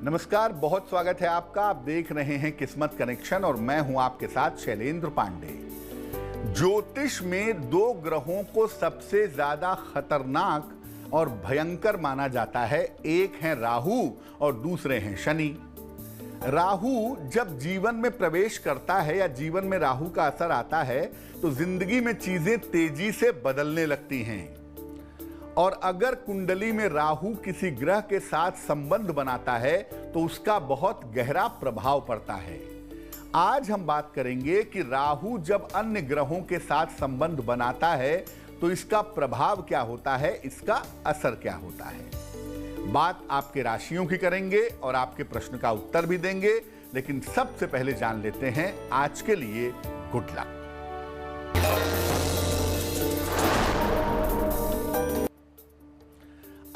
नमस्कार, बहुत स्वागत है आपका। आप देख रहे हैं किस्मत कनेक्शन और मैं हूं आपके साथ शैलेंद्र पांडे। ज्योतिष में दो ग्रहों को सबसे ज्यादा खतरनाक और भयंकर माना जाता है। एक है राहु और दूसरे हैं शनि। राहु जब जीवन में प्रवेश करता है या जीवन में राहु का असर आता है तो जिंदगी में चीजें तेजी से बदलने लगती हैं। और अगर कुंडली में राहु किसी ग्रह के साथ संबंध बनाता है तो उसका बहुत गहरा प्रभाव पड़ता है। आज हम बात करेंगे कि राहु जब अन्य ग्रहों के साथ संबंध बनाता है तो इसका प्रभाव क्या होता है, इसका असर क्या होता है। बात आपके राशियों की करेंगे और आपके प्रश्न का उत्तर भी देंगे, लेकिन सबसे पहले जान लेते हैं आज के लिए गुड लक।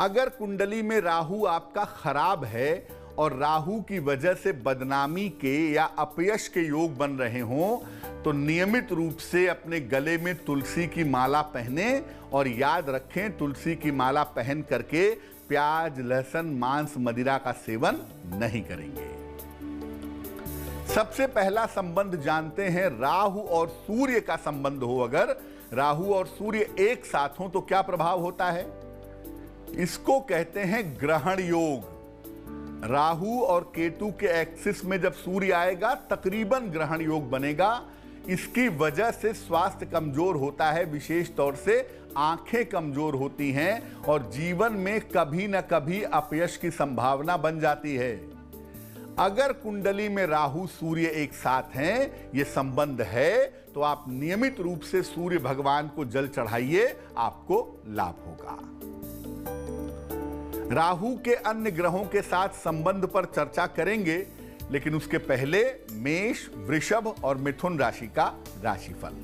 अगर कुंडली में राहु आपका खराब है और राहु की वजह से बदनामी के या अपयश के योग बन रहे हों तो नियमित रूप से अपने गले में तुलसी की माला पहने और याद रखें, तुलसी की माला पहन करके प्याज, लहसुन, मांस, मदिरा का सेवन नहीं करेंगे। सबसे पहला संबंध जानते हैं, राहु और सूर्य का संबंध हो। अगर राहु और सूर्य एक साथ हो तो क्या प्रभाव होता है? इसको कहते हैं ग्रहण योग। राहु और केतु के एक्सिस में जब सूर्य आएगा तकरीबन ग्रहण योग बनेगा। इसकी वजह से स्वास्थ्य कमजोर होता है, विशेष तौर से आंखें कमजोर होती हैं और जीवन में कभी न कभी अपयश की संभावना बन जाती है। अगर कुंडली में राहु सूर्य एक साथ हैं, ये संबंध है, तो आप नियमित रूप से सूर्य भगवान को जल चढ़ाइए, आपको लाभ होगा। राहु के अन्य ग्रहों के साथ संबंध पर चर्चा करेंगे, लेकिन उसके पहले मेष, वृषभ और मिथुन राशि का राशिफल।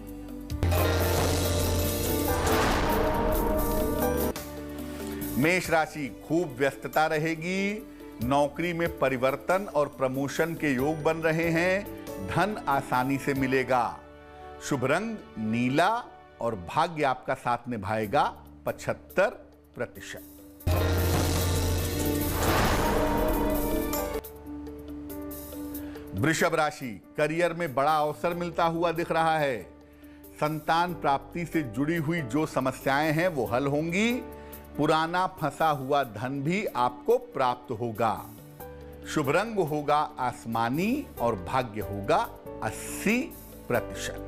मेष राशि, खूब व्यस्तता रहेगी। नौकरी में परिवर्तन और प्रमोशन के योग बन रहे हैं। धन आसानी से मिलेगा। शुभ रंग नीला और भाग्य आपका साथ निभाएगा 75%। वृषभ राशि, करियर में बड़ा अवसर मिलता हुआ दिख रहा है। संतान प्राप्ति से जुड़ी हुई जो समस्याएं हैं वो हल होंगी। पुराना फंसा हुआ धन भी आपको प्राप्त होगा। शुभ रंग होगा आसमानी और भाग्य होगा 80%।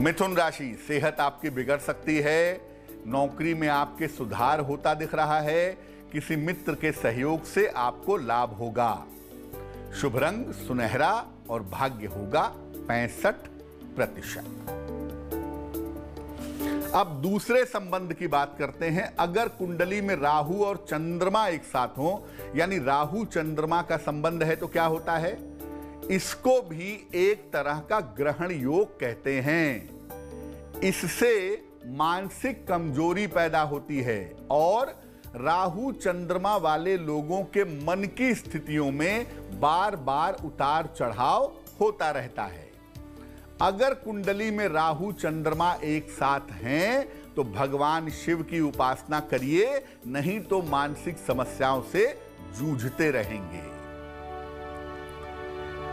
मिथुन राशि, सेहत आपकी बिगड़ सकती है। नौकरी में आपके सुधार होता दिख रहा है। किसी मित्र के सहयोग से आपको लाभ होगा। शुभ रंग सुनहरा और भाग्य होगा 65%। अब दूसरे संबंध की बात करते हैं। अगर कुंडली में राहु और चंद्रमा एक साथ हो, यानी राहु चंद्रमा का संबंध है, तो क्या होता है? इसको भी एक तरह का ग्रहण योग कहते हैं। इससे मानसिक कमजोरी पैदा होती है और राहु चंद्रमा वाले लोगों के मन की स्थितियों में बार बार उतार चढ़ाव होता रहता है। अगर कुंडली में राहु चंद्रमा एक साथ हैं तो भगवान शिव की उपासना करिए, नहीं तो मानसिक समस्याओं से जूझते रहेंगे।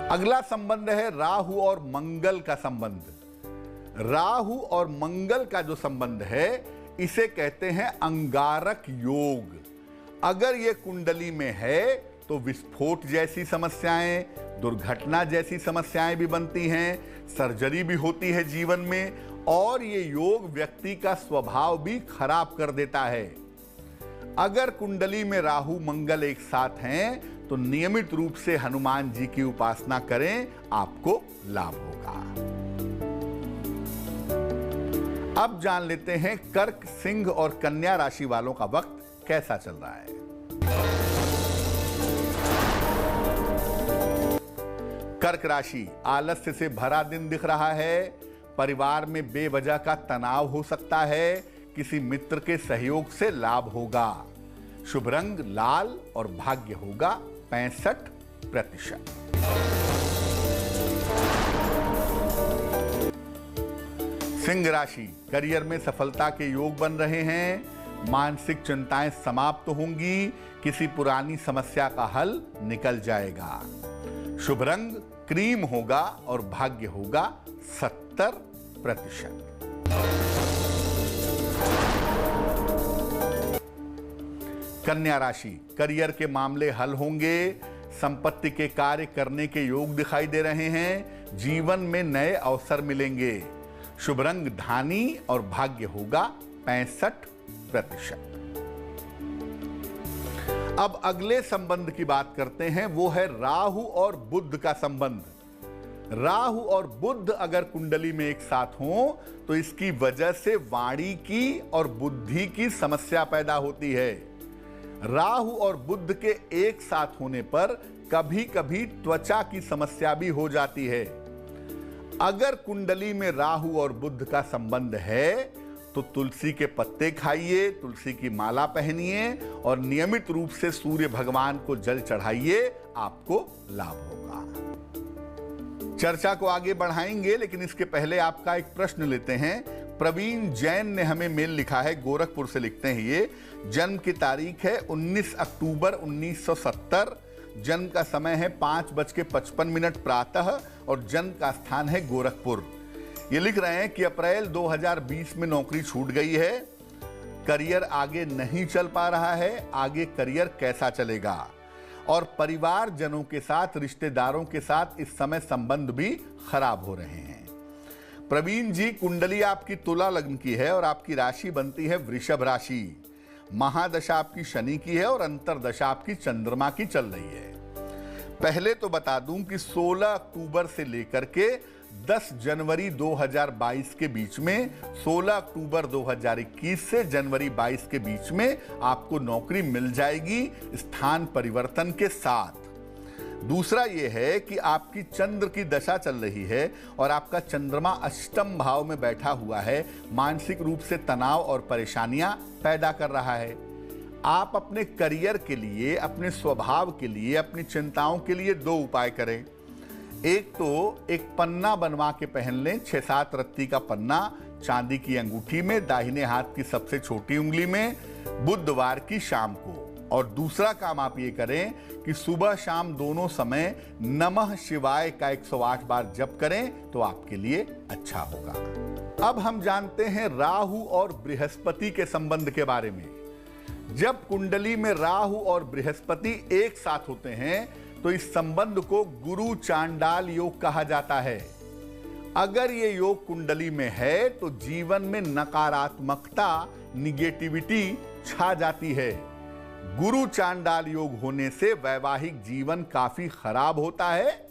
अगला संबंध है राहु और मंगल का संबंध। राहु और मंगल का जो संबंध है इसे कहते हैं अंगारक योग। अगर ये कुंडली में है तो विस्फोट जैसी समस्याएं, दुर्घटना जैसी समस्याएं भी बनती हैं, सर्जरी भी होती है जीवन में, और ये योग व्यक्ति का स्वभाव भी खराब कर देता है। अगर कुंडली में राहु मंगल एक साथ हैं तो नियमित रूप से हनुमान जी की उपासना करें, आपको लाभ होगा। अब जान लेते हैं कर्क, सिंह और कन्या राशि वालों का वक्त कैसा चल रहा है। कर्क राशि, आलस्य से भरा दिन दिख रहा है। परिवार में बेवजह का तनाव हो सकता है। किसी मित्र के सहयोग से लाभ होगा। शुभ रंग लाल और भाग्य होगा 65%। सिंह राशि, करियर में सफलता के योग बन रहे हैं। मानसिक चिंताएं समाप्त होंगी, किसी पुरानी समस्या का हल निकल जाएगा। शुभ रंग क्रीम होगा और भाग्य होगा 70%। कन्या राशि, करियर के मामले हल होंगे, संपत्ति के कार्य करने के योग दिखाई दे रहे हैं, जीवन में नए अवसर मिलेंगे। शुभ रंग धानी और भाग्य होगा 65%। अब अगले संबंध की बात करते हैं, वो है राहु और बुध का संबंध। राहु और बुध अगर कुंडली में एक साथ हों तो इसकी वजह से वाणी की और बुद्धि की समस्या पैदा होती है। राहु और बुध के एक साथ होने पर कभी कभी त्वचा की समस्या भी हो जाती है। अगर कुंडली में राहु और बुध का संबंध है तो तुलसी के पत्ते खाइए, तुलसी की माला पहनिए और नियमित रूप से सूर्य भगवान को जल चढ़ाइए, आपको लाभ होगा। चर्चा को आगे बढ़ाएंगे, लेकिन इसके पहले आपका एक प्रश्न लेते हैं। प्रवीण जैन ने हमें मेल लिखा है, गोरखपुर से लिखते हैं ये। जन्म की तारीख है 19 अक्टूबर 1970, जन्म का समय है 5:55 प्रातः और जन्म का स्थान है गोरखपुर। ये लिख रहे हैं कि अप्रैल 2020 में नौकरी छूट गई है, करियर आगे नहीं चल पा रहा है, आगे करियर कैसा चलेगा, और परिवारजनों के साथ, रिश्तेदारों के साथ इस समय संबंध भी खराब हो रहे हैं। प्रवीण जी, कुंडली आपकी तुला लग्न की है और आपकी राशि बनती है वृषभ राशि। महादशा आपकी शनि की है और अंतरदशा आपकी चंद्रमा की चल रही है। पहले तो बता दूं कि 16 अक्टूबर से लेकर के 10 जनवरी 2022 के बीच में, 16 अक्टूबर 2021 से जनवरी 22 के बीच में आपको नौकरी मिल जाएगी स्थान परिवर्तन के साथ। दूसरा यह है कि आपकी चंद्र की दशा चल रही है और आपका चंद्रमा अष्टम भाव में बैठा हुआ है, मानसिक रूप से तनाव और परेशानियां पैदा कर रहा है। आप अपने करियर के लिए, अपने स्वभाव के लिए, अपनी चिंताओं के लिए 2 उपाय करें। एक तो एक पन्ना बनवा के पहन लें, 6-7 रत्ती का पन्ना चांदी की अंगूठी में, दाहिने हाथ की सबसे छोटी उंगली में, बुधवार की शाम को। और दूसरा काम आप ये करें कि सुबह शाम दोनों समय नमः शिवाय का 108 बार जप करें तो आपके लिए अच्छा होगा। अब हम जानते हैं राहु और बृहस्पति के संबंध के बारे में। जब कुंडली में राहु और बृहस्पति एक साथ होते हैं तो इस संबंध को गुरु चांडाल योग कहा जाता है। अगर ये योग कुंडली में है तो जीवन में नकारात्मकता, निगेटिविटी छा जाती है। गुरु चांडाल योग होने से वैवाहिक जीवन काफी खराब होता है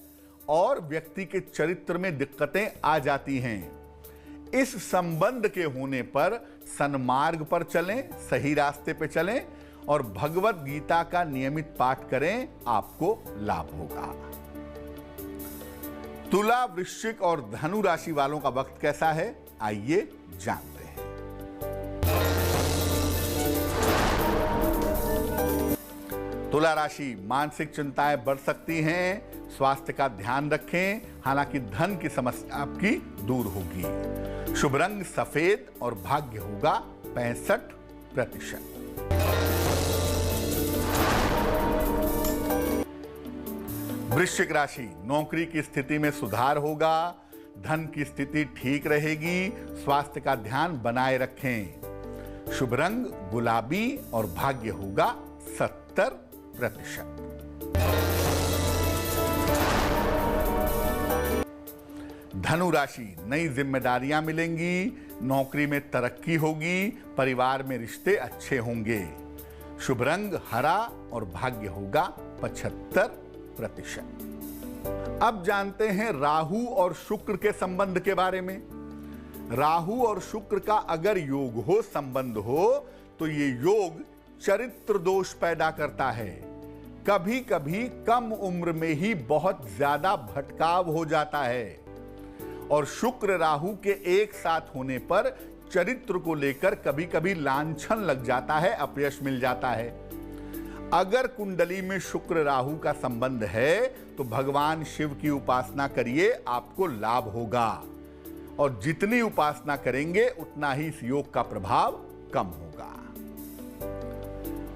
और व्यक्ति के चरित्र में दिक्कतें आ जाती हैं। इस संबंध के होने पर सन्मार्ग पर चलें, सही रास्ते पे चलें और भगवत गीता का नियमित पाठ करें, आपको लाभ होगा। तुला, वृश्चिक और धनु राशि वालों का वक्त कैसा है, आइए जानते हैं। तुला राशि, मानसिक चिंताएं बढ़ सकती हैं, स्वास्थ्य का ध्यान रखें, हालांकि धन की समस्या आपकी दूर होगी। शुभ रंग सफेद और भाग्य होगा 65%। वृश्चिक राशि, नौकरी की स्थिति में सुधार होगा, धन की स्थिति ठीक रहेगी, स्वास्थ्य का ध्यान बनाए रखें। शुभ रंग गुलाबी और भाग्य होगा 70%। धनु राशि, नई जिम्मेदारियां मिलेंगी, नौकरी में तरक्की होगी, परिवार में रिश्ते अच्छे होंगे। शुभ रंग हरा और भाग्य होगा 75%। अब जानते हैं राहु और शुक्र के संबंध के बारे में। राहु और शुक्र का अगर योग हो, संबंध हो, तो ये योग चरित्र दोष पैदा करता है। कभी कभी कम उम्र में ही बहुत ज्यादा भटकाव हो जाता है और शुक्र राहु के एक साथ होने पर चरित्र को लेकर कभी कभी लांछन लग जाता है, अपयश मिल जाता है। अगर कुंडली में शुक्र राहु का संबंध है तो भगवान शिव की उपासना करिए, आपको लाभ होगा और जितनी उपासना करेंगे उतना ही इस योग का प्रभाव कम होगा।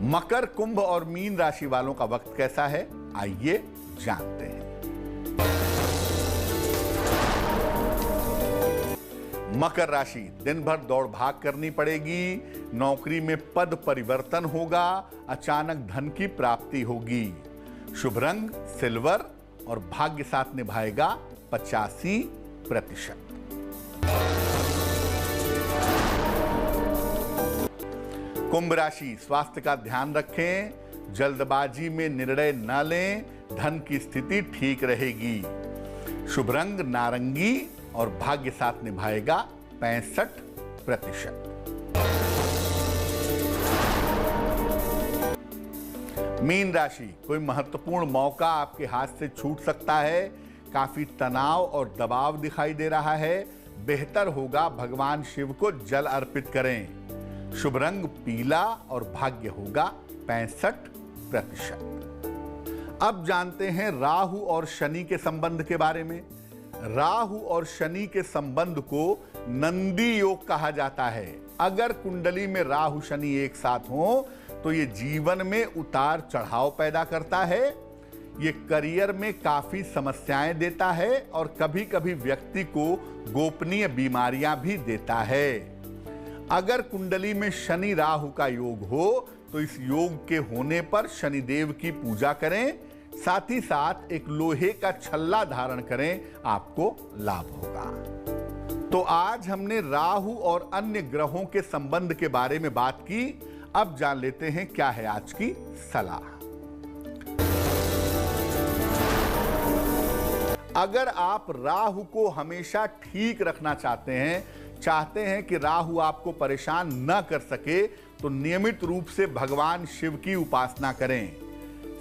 मकर, कुंभ और मीन राशि वालों का वक्त कैसा है, आइए जानते हैं। मकर राशि, दिन भर दौड़ भाग करनी पड़ेगी, नौकरी में पद परिवर्तन होगा, अचानक धन की प्राप्ति होगी। शुभ रंग सिल्वर और भाग्य साथ निभाएगा 85%। कुंभ राशि, स्वास्थ्य का ध्यान रखें, जल्दबाजी में निर्णय न लें, धन की स्थिति ठीक रहेगी। शुभ रंग नारंगी और भाग्य साथ निभाएगा 65%। मीन राशि, कोई महत्वपूर्ण मौका आपके हाथ से छूट सकता है, काफी तनाव और दबाव दिखाई दे रहा है, बेहतर होगा भगवान शिव को जल अर्पित करें। शुभ रंग पीला और भाग्य होगा 65%। अब जानते हैं राहु और शनि के संबंध के बारे में। राहु और शनि के संबंध को नंदी योग कहा जाता है। अगर कुंडली में राहु शनि एक साथ हो तो ये जीवन में उतार चढ़ाव पैदा करता है, ये करियर में काफी समस्याएं देता है और कभी कभी व्यक्ति को गोपनीय बीमारियां भी देता है। अगर कुंडली में शनि राहु का योग हो तो इस योग के होने पर शनिदेव की पूजा करें, साथ ही साथ एक लोहे का छल्ला धारण करें, आपको लाभ होगा। तो आज हमने राहु और अन्य ग्रहों के संबंध के बारे में बात की। अब जान लेते हैं क्या है आज की सलाह। अगर आप राहु को हमेशा ठीक रखना चाहते हैं कि राहु आपको परेशान न कर सके, तो नियमित रूप से भगवान शिव की उपासना करें।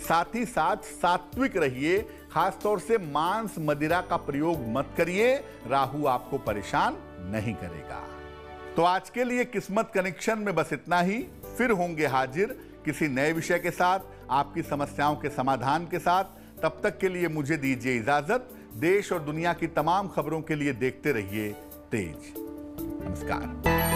साथ ही साथ सात्विक रहिए, खासतौर से मांस मदिरा का प्रयोग मत करिए, राहु आपको परेशान नहीं करेगा। तो आज के लिए किस्मत कनेक्शन में बस इतना ही। फिर होंगे हाजिर किसी नए विषय के साथ, आपकी समस्याओं के समाधान के साथ। तब तक के लिए मुझे दीजिए इजाजत। देश और दुनिया की तमाम खबरों के लिए देखते रहिए तेज। नमस्कार।